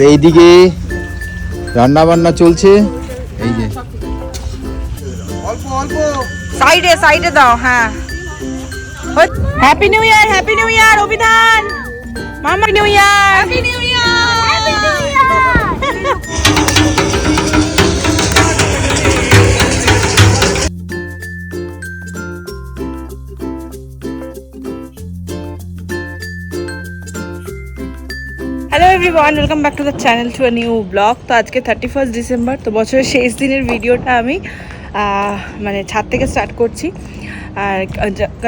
এইদিকে রান্না বান্না চলছে। এই যে অল্প অল্প সাইডে সাইডে দাও। হ্যাঁ, happy new year, happy new year অভিধান, মামা new year, happy new year, happy new hello everyone, welcome back to the channel to a new blog. তো আজকে 31 ডিসেম্বর, তো বছরের শেষ দিনের ভিডিওটা আমি মানে ছাদ থেকে স্টার্ট করছি। আর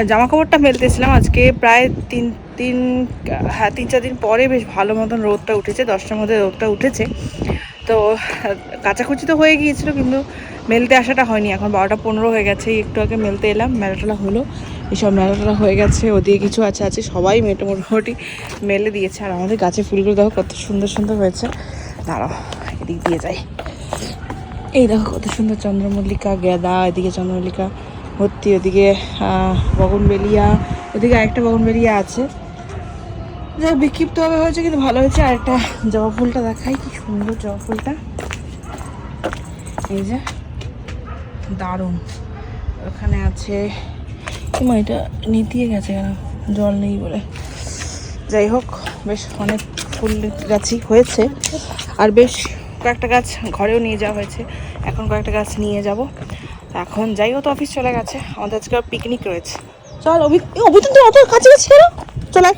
জামা কাপড়টা মেলতেছিলাম আজকে প্রায় তিন চার দিন পরে বেশ ভালো মতন রোদটা উঠেছে, 10টার মধ্যে রোদটা উঠেছে। তো কাচাকুচি তো হয়ে গিয়েছিলো, কিন্তু মেলতে আসাটা হয়নি। এখন 12টা 15 হয়ে গেছে, একটু আগে মেলতে এলাম, মেলাটা হলো, এইসব মেলাটা হয়ে গেছে। ওদিকে কিছু আছে সবাই মোটামুটি মেলে দিয়েছে। আর আমাদের গাছে ফুলগুলো দেখো কত সুন্দর সুন্দর হয়েছে। দাঁড়াও এদিক দিয়ে যাই। এই দেখো কত সুন্দর চন্দ্রমল্লিকা, গেঁদা, এদিকে চন্দ্রমল্লিকা ভর্তি, ওদিকে বগনবেলিয়া, ওদিকে আরেকটা বগনবেলিয়া আছে, যা বিক্ষিপ্তভাবে হয়েছে কিন্তু ভালো হয়েছে। আর একটা জবা ফুলটা দেখাই, কি সুন্দর জবা ফুলটা, এই যে দারুণ। ওখানে আছে কিমা, এটা নিতিয়ে গেছে কেন, জল নেই বলে। যাই হোক, বেশ অনেক ফুল গাছই হয়েছে। আর বেশ কয়েকটা গাছ ঘরেও নিয়ে যাওয়া হয়েছে, এখন কয়েকটা গাছ নিয়ে যাব। এখন যাই, ও তো অফিস চলে গেছে, আমাদের আজকে পিকনিক রয়েছে। চল অভিযান, তো অত কাছাকাছি কেন, চলে।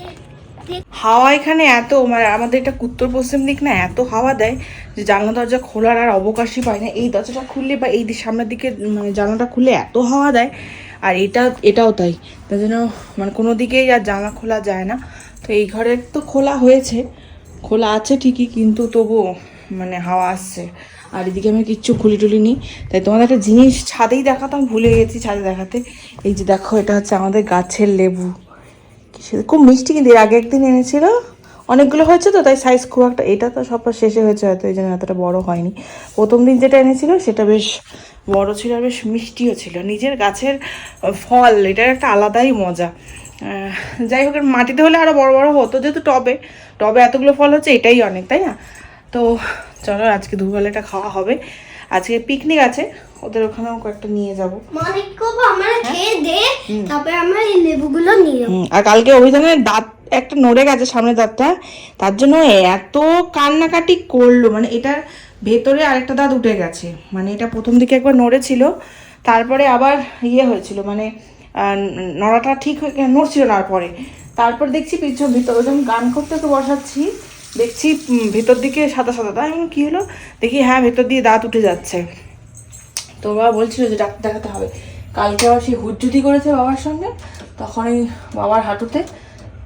হাওয়া এখানে এত, মানে আমাদের এটা উত্তর পশ্চিম দিক না, এত হাওয়া দেয় যে জানলা দরজা খোলার আর অবকাশই পায় না। এই দরজাটা খুললে বা এই সামনের দিকে মানে জানলাটা খুললে এত হাওয়া দেয়, আর এটাও তাই। তার জন্য মানে কোনো দিকেই আর জানলা খোলা যায় না। তো এই ঘরের তো খোলা আছে ঠিকই, কিন্তু তবুও মানে হাওয়া আসছে। আর এদিকে আমি কিচ্ছু খুলি নি। তাই তোমাদের একটা জিনিস ছাদেই দেখাতাম, ভুলে গেছি ছাদে দেখাতে। এই যে দেখো, এটা হচ্ছে আমাদের গাছের লেবু, খুব মিষ্টি। কিন্তু এর আগে একদিন এনেছিল, অনেকগুলো হয়েছে তো, তাই সাইজ খুব একটা, এটা তো সব শেষে হয়েছে হয়তো, এই জন্য এতটা বড় হয়নি। প্রথম দিন যেটা এনেছিল সেটা বেশ বড় ছিল আর বেশ মিষ্টিও ছিল। নিজের গাছের ফল, এটার একটা আলাদাই মজা। যাই হোক, মাটিতে হলে আরও বড় বড় হতো, যেহেতু টবে এতগুলো ফল হচ্ছে, এটাই অনেক, তাই না? তো চলো, আজকে দুপুরবেলা এটা খাওয়া হবে। আজকে পিকনিক আছে, ওদের ওখানেও কয়েকটা নিয়ে যাবো। আর কালকে অভিযানের দাঁত একটা নড়ে গেছে, সামনের দাঁতটা, তার জন্য এত কান্নাকাটি করলো। মানে এটার ভেতরে আরেকটা দাঁত উঠে গেছে, মানে এটা প্রথম দিকে একবার নড়েছিল, তারপরে আবার হয়েছিল, মানে নড়াটা ঠিক নড়ছিল না। তারপর দেখছি ভিতর যখন গান করতে তো বসাচ্ছি, দেখছি ভেতর দিকে সাদা সাদা। তাই কি হলো দেখি, হ্যাঁ ভেতর দিয়ে দাঁত উঠে যাচ্ছে। তো বাবা বলছিল যে ডাক্তার দেখাতে হবে। কালকে আবার সেই হুজ্জুতি করেছে বাবার সঙ্গে, তখন ওই বাবার হাঁটুতে,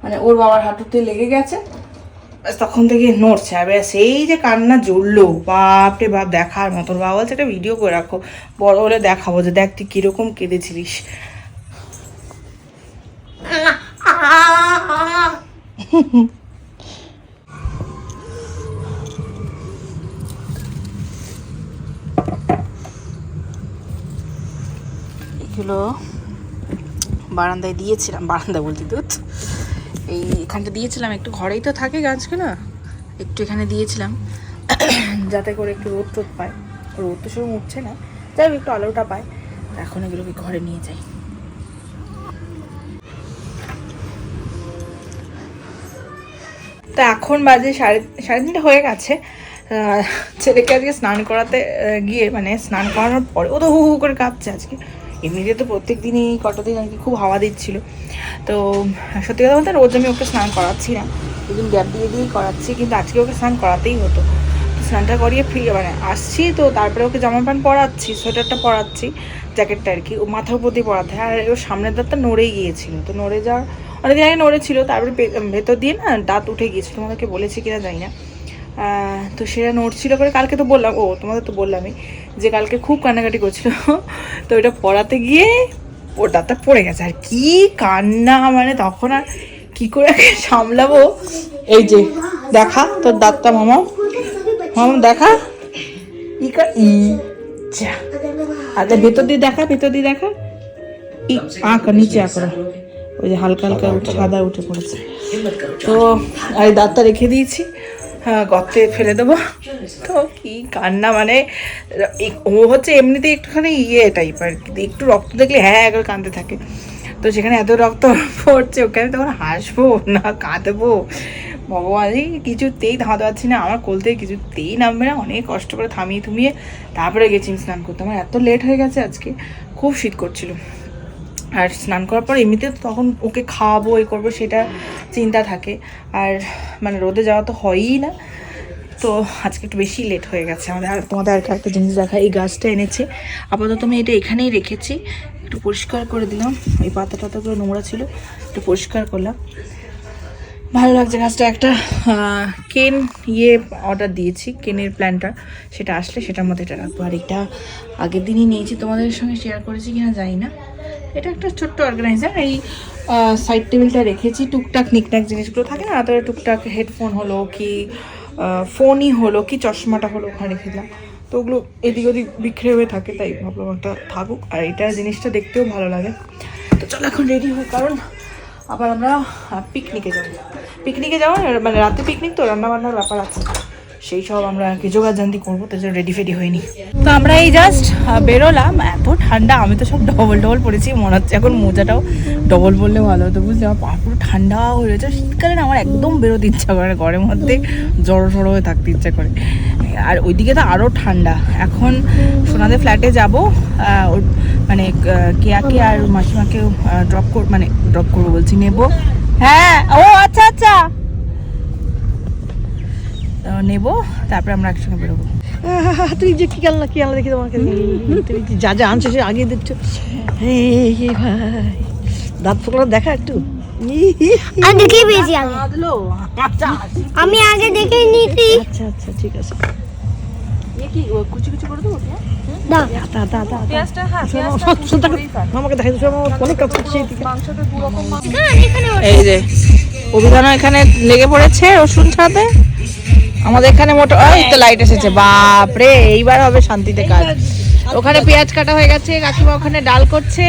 মানে ওর বাবার হাঁটুতে লেগে গেছে, তখন থেকে নড়ছে। আর সেই যে কান্না জুড়লো, বাপরে বাপ, দেখার মতন। বাবা বলছে একটা ভিডিও করে রাখো, বড় হলে দেখাবো যে দেখ তুই কিরকম কেঁদেছিলিস। এগুলো বারান্দায় দিয়েছিলাম, বারান্দা বলতে দুধ এখানটা দিয়েছিলাম, একটু ঘরেই তো থাকে গাছগুলো, একটু এখানে দিয়েছিলাম যাতে করে একটু রোদ পায়। রোদ তো শুরু উঠছে না, যাই হোক একটু আলোটা পায়। এখন এগুলোকে ঘরে নিয়ে যাই। তো এখন বাজে সাড়ে 3:30 হয়ে গেছে। ছেলেকে আজকে স্নান করাতে গিয়ে, মানে স্নান করানোর পরে ও তো হু করে কাঁপছে আজকে। এমনিতে তো প্রত্যেক দিনই কটা দিন আর কি খুব হাওয়া দিচ্ছিল। তো সত্যি কথা বলতে রোজ আমি ওকে স্নান করাচ্ছি না, দুদিন গ্যাপ দিয়েই করাচ্ছি, কিন্তু আজকে ওকে স্নান করাতেই হতো। স্নানটা করিয়ে মানে আসছি, তো তারপরে ওকে জামা প্যান্ট পরাচ্ছি, সোয়েটারটা পরাচ্ছি, জ্যাকেটটা আর কি ও মাথার উপর দিয়ে পরাতে হয়। আর ওর সামনের দাঁতটা নড়েই গিয়েছিল, তো নড়ে যাওয়ার অনেকদিন আগে নড়েছিল, তারপরে ভেতর দিয়ে না দাঁত উঠে গিয়েছিল, তোমাদেরকে বলেছি কিনা জানি না। তো সেটা নড়ছিল করে, কালকে তো বললাম, তোমাদের তো বললামই যে কালকে খুব কান্নাকাটি করছিল। তো ওইটা পড়াতে গিয়ে ওর দাঁতটা পড়ে গেছে, আর কি কান্না, মানে তখন আর কি করে সামলাবো। এই যে দেখা তোর দাঁতটা, মামা দেখা, আচ্ছা ভেতর দিয়ে দেখা, আঁকা নিচে আঁকা, ওই যে হালকা হালকা সাদা উঠে পড়েছে। তো আর দাঁতটা রেখে দিয়েছি, গর্তে ফেলে দেবো। তো কি কান্না, মানে ও হচ্ছে এমনিতে একটুখানি টাইপ আর কি, একটু রক্ত দেখলে হ্যাঁ একবার কাঁদতে থাকে। তো সেখানে এত রক্ত পড়ছে, ওকে আমি তখন হাসবো না কাঁদবো, ভগবান কিছুতেই থামাতে পারছি না, আমার কোল থেকে কিছুতেই নামবে না। অনেক কষ্ট করে থামিয়ে থুমিয়ে তারপরে গেছি স্নান করতে। আমার এত লেট হয়ে গেছে আজকে, খুব শীত করছিল। আর স্নান করার পর এমনিতে তখন ওকে খাওয়াবো এই করবো সেটা চিন্তা থাকে, আর মানে রোদে যাওয়া তো হয়ই না। তো আজকে একটু বেশি লেট হয়ে গেছে আমাদের। আর তোমাদের আর একটা জিনিস দেখা, এই গাছটা এনেছে, আপাতত আমি এটা এখানেই রেখেছি, একটু পরিষ্কার করে দিলাম, এই পাতা টাতাগুলো নোংরা ছিল একটু পরিষ্কার করলাম। ভালো লাগছে গাছটা। একটা কেন অর্ডার দিয়েছি, কেনের প্ল্যান্টার, সেটা আসলে সেটার মধ্যে এটা রাখবো। আর এটা আগের দিনই নিয়েছি, তোমাদের সঙ্গে শেয়ার করেছি কিনা জানি না। এটা একটা ছোট্ট অর্গানাইজার, এই সাইড টেবিলটা রেখেছি, টুকটাক নিকটাক জিনিসগুলো থাকে না, তারপরে টুকটাক হেডফোন হলো কি ফোনই হলো কি চশমাটা হলো ওখানে রেখে দিলাম। তো ওগুলো এদিক ওদিক বিখরে হয়ে থাকে, তাই ভাবলাম একটা থাকুক। আর এটা জিনিসটা দেখতেও ভালো লাগে। তো চলো এখন রেডি হই, কারণ আবার আমরা পিকনিকে যাবো, মানে রাতে পিকনিক, তো রান্নাবান্নার ব্যাপার আছে, সেই সব আমরা আর কি জোগাড়জান্তি করবো, তার জন্য রেডি ফেডি হয়নি। তো আমরা এই জাস্ট বেরোলাম, এত ঠান্ডা, আমি তো সব ডবল পরেছি, মনে হচ্ছে এখন মোজাটাও ডবল পরলে ভালো হতো, বুঝলি, আমার পা পুরো ঠান্ডা হয়ে রয়েছে। শীতকালে না আমার একদম বেরোতে ইচ্ছা করে না, ঘরের মধ্যে জড়ো হয়ে থাকতে ইচ্ছা করে। আর ওইদিকে তো আরও ঠান্ডা। এখন সোনাদের ফ্ল্যাটে যাবো, ওর মানে কেয়াকে আর মাসিমাকেও ড্রপ করবো বলছি, নেবো। হ্যাঁ, ও আচ্ছা আচ্ছা, নেবো, তারপরে আমরা একসঙ্গে বেরোবো। তুই যে কি আনলা দেখি তোমাকে, তুমি যা যা আনছো সে আগে দিচ্ছ। ভাই দাঁত ফোকলা দেখা একটু, দেখে পেয়েছি আগে, আমি আগে দেখে নিয়েছি। আচ্ছা আচ্ছা ঠিক আছে, কি কুচি করে দেবো? আমাকে দেখাই অনেক কাজ করছে। এই যে অভিধানও এখানে লেগে পড়েছে রসুন ছাড়াতে। আমাদের এখানে মোটো ওই তো লাইট এসেছে, বাপরে এইবার হবে শান্তিতে কাজ। ওখানে পেঁয়াজ কাটা হয়ে গেছে, কাকিমা ওখানে ডাল করছে,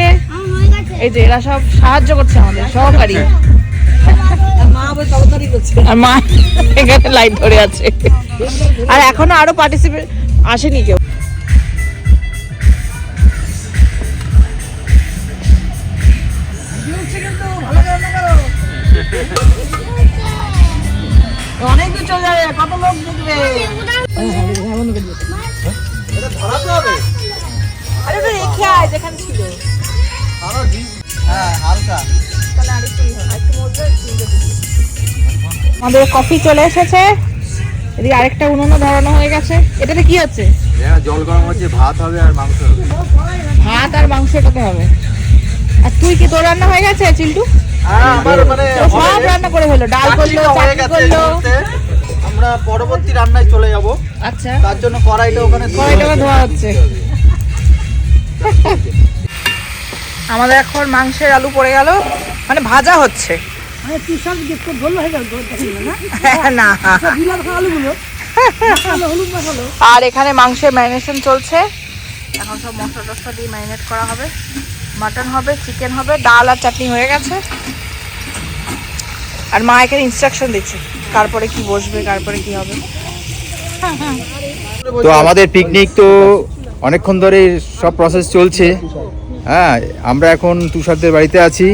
এই যে এরা সব সাহায্য করছে আমাদের সহকারী। আর মা এখানে লাইট ধরে আছে, আর এখনো আরো পার্টিসিপেট আসেনি কেউ। অনেক দূর চলে যাবে, কত লোক দেখবে। আরে তো রেখে আয় যেখানে ছিল। আমাদের কফি চলে এসেছে, এদিকে আরেকটা উনুনও ধরানো হয়ে গেছে। এটাতে কি হচ্ছে? জল গরম হচ্ছে, ভাত হবে আর মাংস হবে। ভাত আর মাংস এটাতে হবে। আর তুই কি, তোর রান্না হয়ে গেছে চিল্টু? সব রান্না করে হলো, ডাল করলো, চাটনি করলো। আমরা পরবর্তী রান্নায় চলে যাব। আচ্ছা, তার জন্য কড়াইটা ধোয়া হচ্ছে। আমাদের এখন মাংসের আলু পড়ে গেল, মানে ভাজা হচ্ছে। না, আর এখানে মাংসের ম্যারিনেশন চলছে, এখন সব মশলা টসলা দিয়ে ম্যারিনেট করা হবে। মাটন হবে, চিকেন হবে, ডাল আর চাটনি হয়ে গেছে। আর মা এখানে ইনস্ট্রাকশন দিচ্ছে তারপরে কি বসবে, তারপরে কি হবে। তো আমাদের পিকনিক তো অনেকক্ষণ ধরে সব প্রসেস চলছে। হ্যাঁ, আমরা এখন তুষারদের বাড়িতে আছি,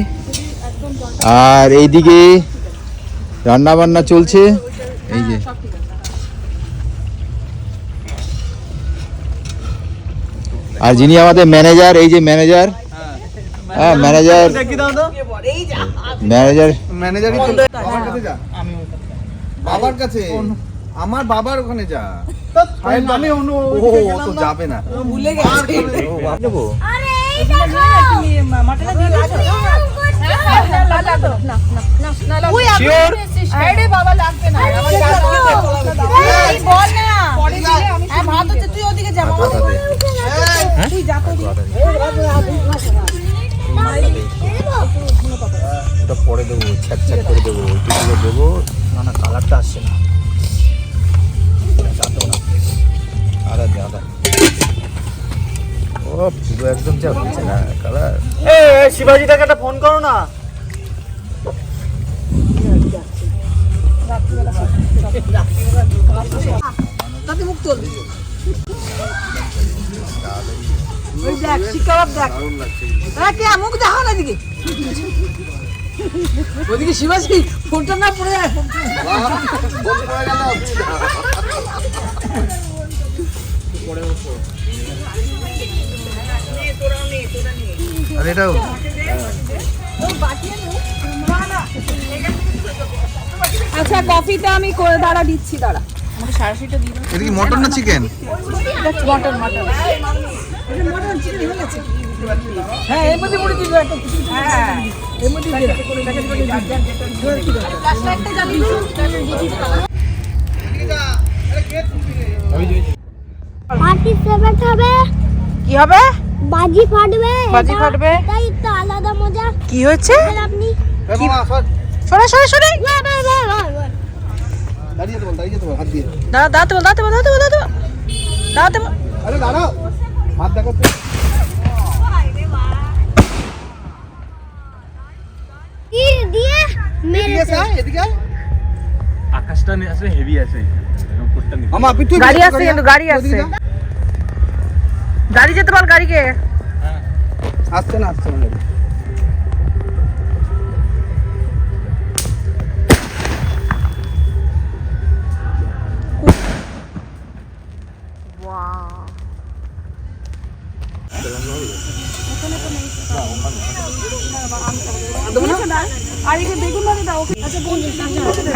আর এইদিকে রান্না বান্না চলছে। এই যে আর যিনি আমাদের ম্যানেজার, এই যে ম্যানেজার, হ্যাঁ ম্যানেজার বাবার কাছে, আমার বাবার ওখানে যা, আমি তো যাবে না, আরে এই দেখো মাটনে দিয়ে দাও। আরে বাবা লাগবে না, এই বল না পরে দিলে। আমি ভাত হচ্ছে, তুই ওদিকে যা, তুই যা তো ওটা পরে দেবো, ছ্যাক করে দেবো, দেবো না, কালারটা আসছে না। আদা ও পুরো একদম যা হচ্ছে না কালার। শিবাজি দাকে একটা ফোন করো না। তাতে মুখ তোল। ওই দেখ শিকার দেখ। কে মুখ দেখাও না এদিকে। ওদিকে শিবাশি ফোনটা না পড়ে যায়। আর এটাও আচ্ছা কফিটা আমি করে দাঁড়া দিচ্ছি, দাঁড়া আমাকে সারাশিটা দিয়ে দাও। এটা কি মটন না চিকেন? Mutton mutton. হ্যাঁ এর মধ্যে পড়ে দিবে একটা কিছু। হ্যাঁ এর মধ্যে দিয়ে দাও। ফ্ল্যাশলাইটটা জ্বালিয়ে দিও। পার্টি সেভেন হবে, কি হবে? বাজি ফাটবে, বাজি ফাটবে। তাই তো আলাদা মজা। কি হয়েছে? আর আপনি সরে সরে সরে। দাঁড়িয়ে তো বল, দাঁড়িয়ে তো বল, হাত দিয়ে। দাঁড়া দাঁড়াতে বল, দাঁড়াতে বল, দাঁড়াতে বল, দাঁড়াতে বল, দাঁড়াতে বল। আরে দাঁড়াও, হাত দেখো তো। কি দিয়ে মেরেছে। এদিকে আয়। আকাশটা আসলে হেভি আছে উপরটা মামা আপনি তুই গাড়ি আসছে, কিন্তু গাড়ি আসছে। গাড়ি যেতে বল গাড়িকে। আসছে না গাড়ি।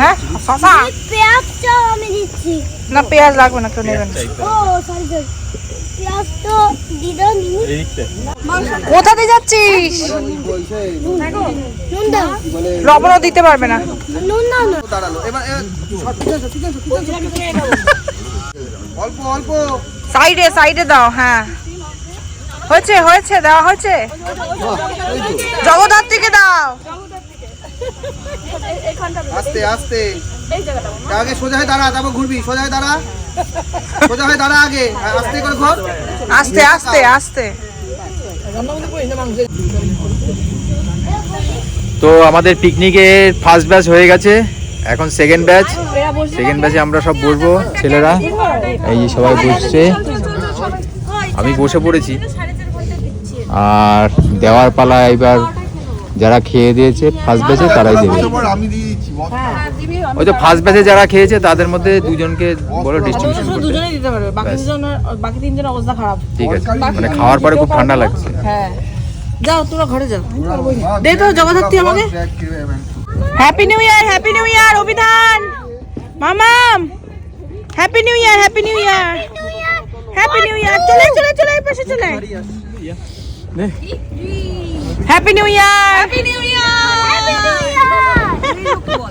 হ্যাঁ শশা পেঁয়াজটা আমি দিচ্ছি। না, পেঁয়াজ লাগবে না, কেউ নেবেন না। ও সরি সরি, পেঁয়াজ তো দিদা নিনি। কোথাতে যাচ্ছিস? নুন দাও, লবণও দিতে পারবে না। নুন দাও না। দাঁড়ালো এবার অল্প অল্প। সাইডে সাইডে দাও। হ্যাঁ হয়েছে হয়েছে, দেওয়া হয়েছে। জগদ্ধাত্রীকে দাও। আস্তে আস্তে আগে সোজা হয়ে দাঁড়া, তারপর ঘুরবি। সোজা হয়ে দাঁড়া, সোজা হয়ে দাঁড়া আগে, আস্তে করে ঘোর। আস্তে আস্তে আস্তে। তো আমাদের পিকনিকের ফার্স্ট ব্যাচ হয়ে গেছে, এখন সেকেন্ড ব্যাচ। সেকেন্ড ব্যাচে আমরা সব বসবো, ছেলেরা এই যে সবাই বসছে, আমি বসে পড়েছি। আর দেওয়ার পালা এবার যারা খেয়ে দিয়েছে ফার্স্ট ব্যাচে তারাই দেবে। আমি দিয়ে দিচ্ছি। ওই তো ফার্স্ট ব্যাচে যারা খেয়েছে তাদের মধ্যে দুজনকে বলো ডিস্ট্রিবিউশন করতে। দুজনেই দিতে পারবে, বাকি তিনজনের অবস্থা খারাপ। ঠিক আছে, মানে খাওয়ার পরে খুব ঠান্ডা লাগছে। হ্যাঁ যাও তোরা ঘরে যাও। দে তো জগদ্ধাত্রী আমাকে। Happy new year, happy new year অভিধান, মামাম happy new year, happy new year, happy new year. চলে চলে চলে এই পাশে চলে। Happy new year, happy new year,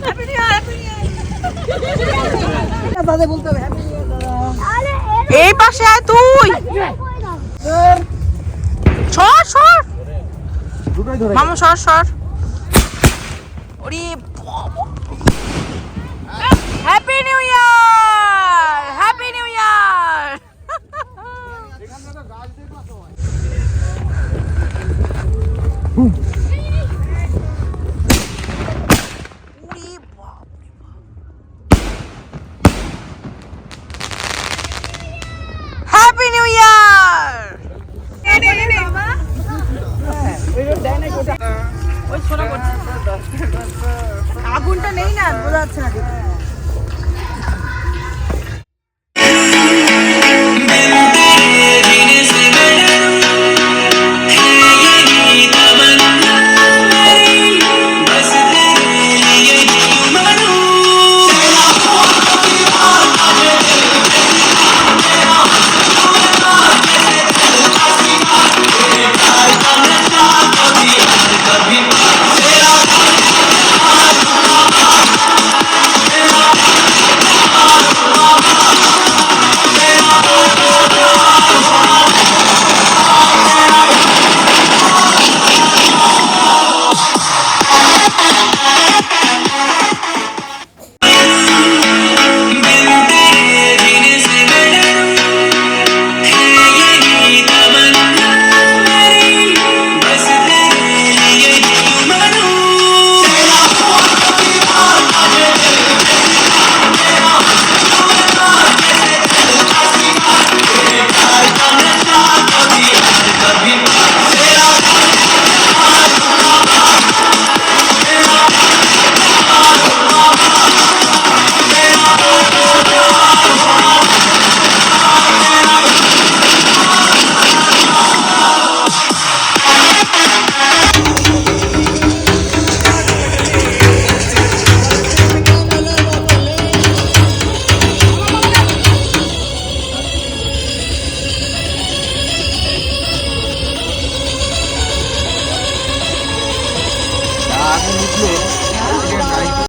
happy new year. দাদা বলতে হবে হ্যাপি নিউ ইয়ার। এই পাশে আয় তুই। সর সর মামা, সর সর। ওরে হ্যাপি নিউ ইয়ার।